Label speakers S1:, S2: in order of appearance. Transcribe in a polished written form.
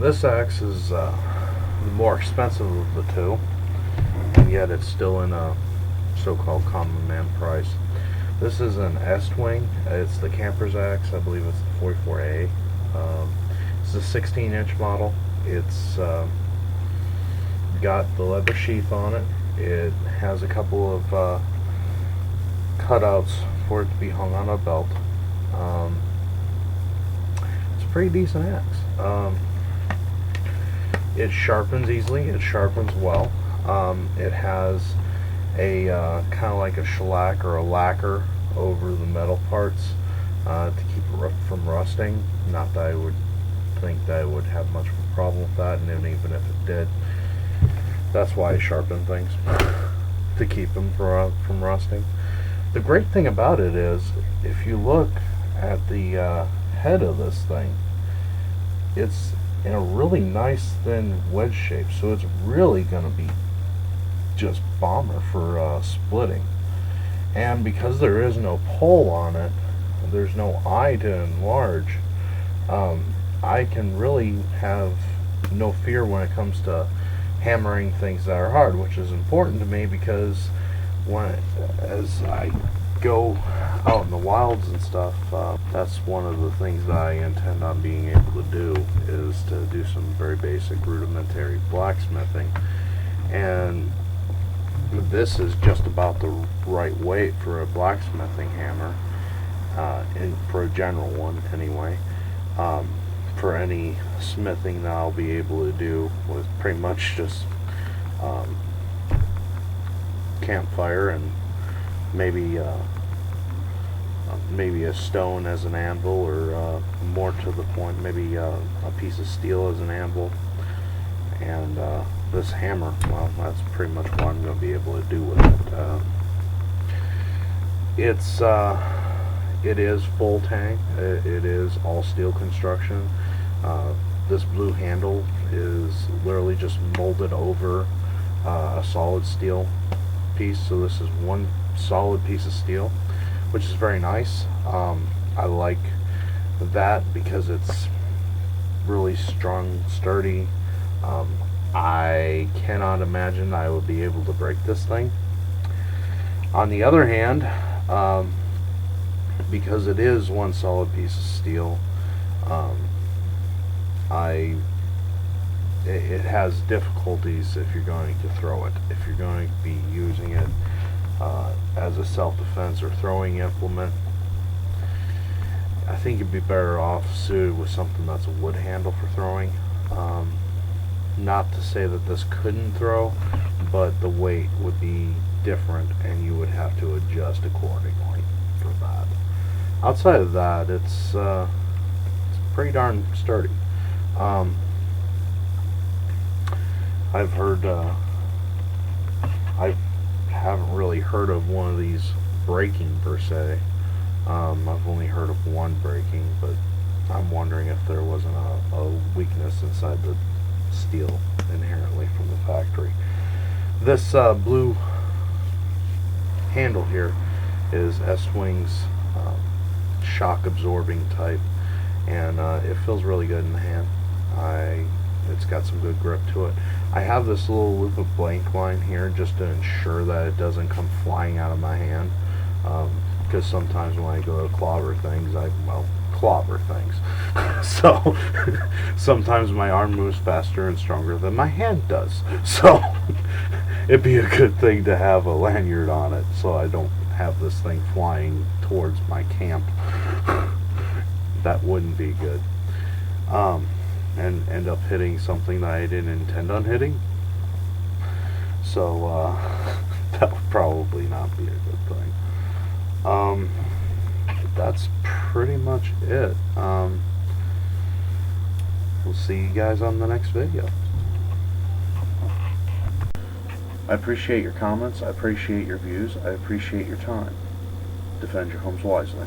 S1: This axe is the more expensive of the two, and yet it's still in a so-called common man price. This is an Estwing. It's the Camper's Axe. I believe it's the 44A. It's a 16-inch model. It's got the leather sheath on it. It has a couple of cutouts for it to be hung on a belt. It's a pretty decent axe. It sharpens easily. It sharpens well. It has a kind of like a shellac or a lacquer over the metal parts to keep it from rusting. Not that I would think that I would have much of a problem with that, and even if it did, that's why I sharpen things, to keep them from rusting. The great thing about it is, if you look at the head of this thing, it's in a really nice thin wedge shape, so it's really going to be just bomber for splitting. And because there is no pole on it, there's no eye to enlarge, I can really have no fear when it comes to hammering things that are hard, which is important to me, because as I go out in the wilds and stuff, that's one of the things that I intend on being able to do, is to do some very basic rudimentary blacksmithing. And this is just about the right weight for a blacksmithing hammer, and for a general one anyway. For any smithing that I'll be able to do with pretty much just campfire and maybe a stone as an anvil, or more to the point, maybe a piece of steel as an anvil. And this hammer, well, that's pretty much what I'm going to be able to do with it. It is full tang. It is all steel construction. This blue handle is literally just molded over a solid steel piece, so this is one solid piece of steel, which is very nice. I like that because it's really strong, sturdy. I cannot imagine I would be able to break this thing. On the other hand, because it is one solid piece of steel, it has difficulties if you're going to throw it. If you're going to be using it as a self-defense or throwing implement, I think you'd be better off suited with something that's a wood handle for throwing. Not to say that this couldn't throw, but the weight would be different and you would have to adjust accordingly for that. Outside of that, it's pretty darn sturdy. I've heard, I haven't really heard of one of these breaking per se. I've only heard of one breaking, but I'm wondering if there wasn't a weakness inside the steel inherently from the factory. This blue handle here is Estwing's shock absorbing type, and it feels really good in the hand. It's got some good grip to it. I have this little loop of blank line here just to ensure that it doesn't come flying out of my hand, because sometimes when I go to clobber things, clobber things. So sometimes my arm moves faster and stronger than my hand does. So it'd be a good thing to have a lanyard on it so I don't have this thing flying towards my camp. That wouldn't be good. And end up hitting something that I didn't intend on hitting. So that would probably not be a good thing. That's pretty much it. We'll see you guys on the next video. I appreciate your comments. I appreciate your views. I appreciate your time. Defend your homes wisely.